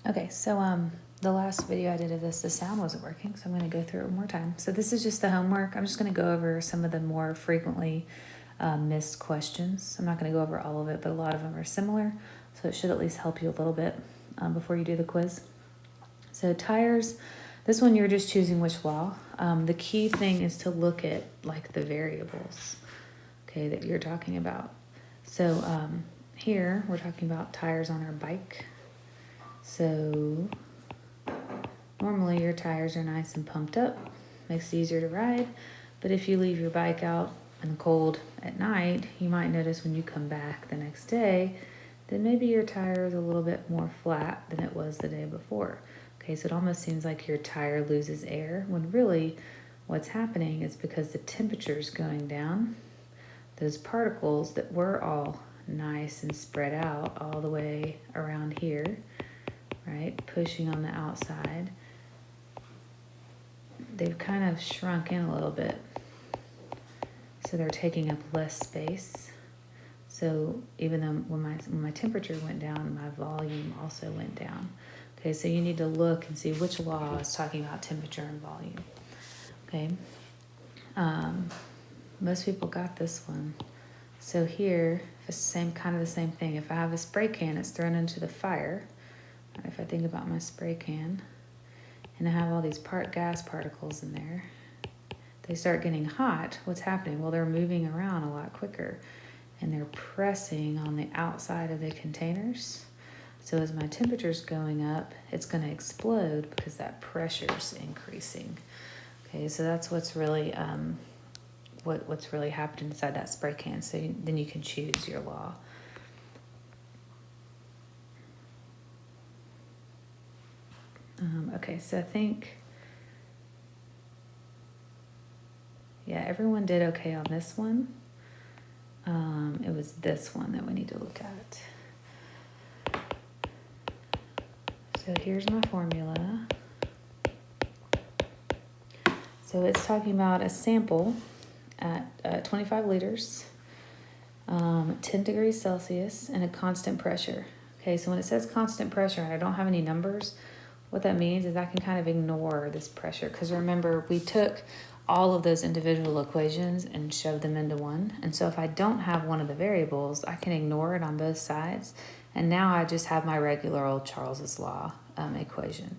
Okay, so the last video I did of this, the sound wasn't working, so I'm going to go through it one more time. So this is just the homework. I'm just going to go over some of the more frequently missed questions. I'm not going to go over all of it, but a lot of them are similar, so it should at least help you a little bit before you do the quiz. So tires, this one you're just choosing which law. The key thing is to look at like the variables, okay, that you're talking about. So here we're talking about tires on our bike. So normally your tires are nice and pumped up, makes it easier to ride. But if you leave your bike out in the cold at night, you might notice when you come back the next day, then maybe your tire is a little bit more flat than it was the day before. Okay, so it almost seems like your tire loses air when really what's happening is because the temperature is going down. Those particles that were all nice and spread out all the way around here, right, pushing on the outside, they've kind of shrunk in a little bit. So they're taking up less space. So even though when my temperature went down, my volume also went down. Okay, so you need to look and see which law is talking about temperature and volume. Okay, most people got this one. So here, it's the same thing. If I have a spray can, it's thrown into the fire. If I think about my spray can, and I have all these gas particles in there, they start getting hot. What's happening? Well, they're moving around a lot quicker, and they're pressing on the outside of the containers. So as my temperature's going up, it's going to explode because that pressure's increasing. Okay, so that's what's really what's really happened inside that spray can. So then you can choose your law. Okay, so I think, yeah, everyone did okay on this one. It was this one that we need to look at. So here's my formula. So it's talking about a sample at 25 liters, 10 degrees Celsius, and a constant pressure. Okay, so when it says constant pressure and I don't have any numbers, what that means is I can kind of ignore this pressure, because remember, we took all of those individual equations and shoved them into one. And so if I don't have one of the variables, I can ignore it on both sides. And now I just have my regular old Charles's law equation.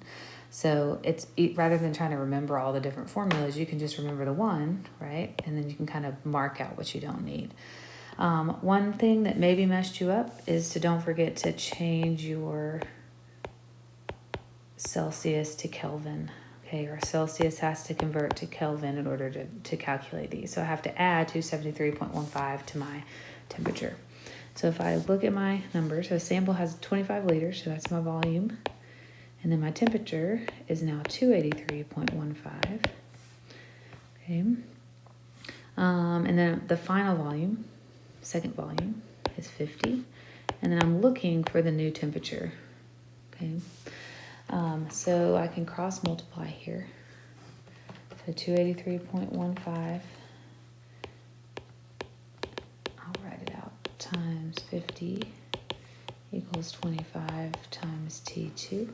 So it's rather than trying to remember all the different formulas, you can just remember the one, right? And then you can kind of mark out what you don't need. One thing that maybe messed you up is to don't forget to change your Celsius to Kelvin. Okay, or Celsius has to convert to Kelvin in order to calculate these. So I have to add 273.15 to my temperature. So if I look at my numbers, so a sample has 25 liters, so that's my volume. And then my temperature is now 283.15. Okay. And then the final volume, second volume, is 50. And then I'm looking for the new temperature. Okay. So I can cross multiply here. So 283.15, I'll write it out, times 50 equals 25 times T2.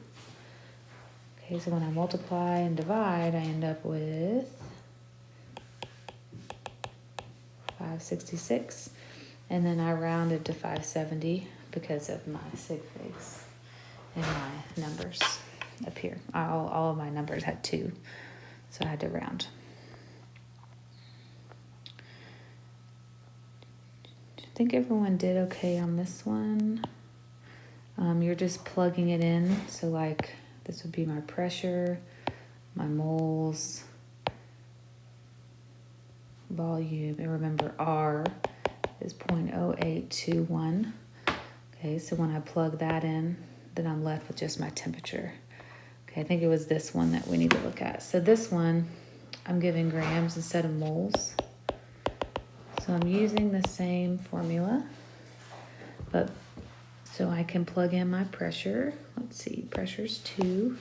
Okay, so when I multiply and divide, I end up with 566. And then I rounded to 570 because of my sig figs and my numbers up here. All of my numbers had 2, so I had to round. I think everyone did okay on this one. You're just plugging it in. So like this would be my pressure, my moles, volume, and remember R is 0.0821. Okay, so when I plug that in, then I'm left with just my temperature. Okay, I think it was this one that we need to look at. So this one, I'm giving grams instead of moles. So I'm using the same formula, but so I can plug in my pressure. Let's see, pressure's 2.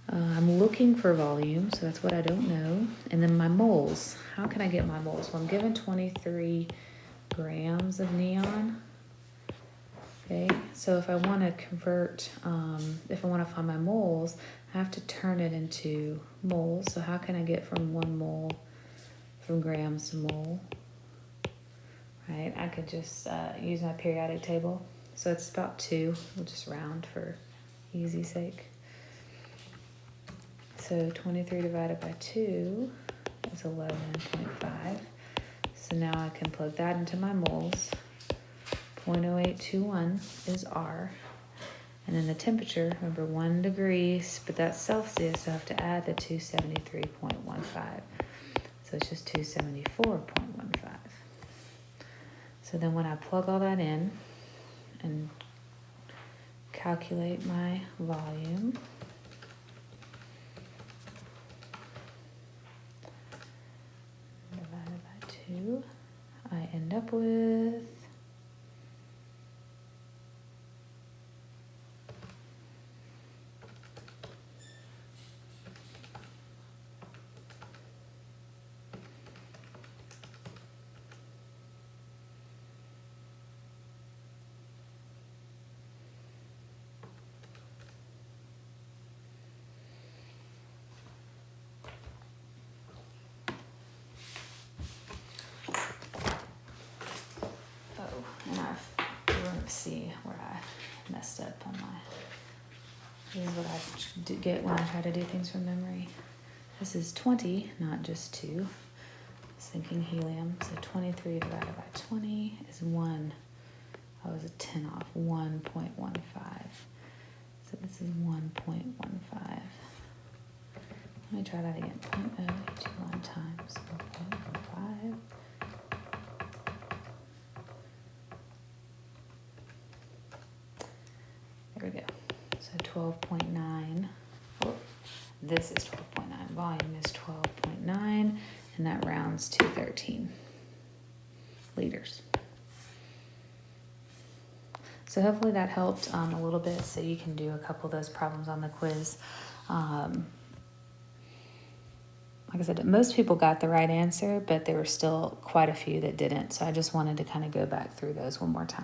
I'm looking for volume, so that's what I don't know. And then my moles. How can I get my moles? Well, I'm given 23 grams of neon. Okay, so if I want to convert, if I want to find my moles, I have to turn it into moles. So how can I get from 1 mole, from grams to mole? Right, I could just use my periodic table. So it's about 2. We'll just round for easy sake. So 23 divided by 2 is 11.5. So now I can plug that into my moles. 0.0821 is R. And then the temperature, remember 1 degrees, but that's Celsius, so I have to add the 273.15. So it's just 274.15. So then when I plug all that in and calculate my volume, divided by 2, I end up with and you want to see where I messed up on my, this is what I get when I try to do things from memory. This is 20, not just 2. I was thinking helium, so 23 divided by 20 is 1. I was a 10 off, 1.15. So this is 1.15. Let me try that again. 0.021 times 1.15. There we go. So 12.9. Oh, this is 12.9. Volume is 12.9, and that rounds to 13 liters. So hopefully that helped a little bit, so you can do a couple of those problems on the quiz. Like I said, most people got the right answer, but there were still quite a few that didn't. So I just wanted to kind of go back through those one more time.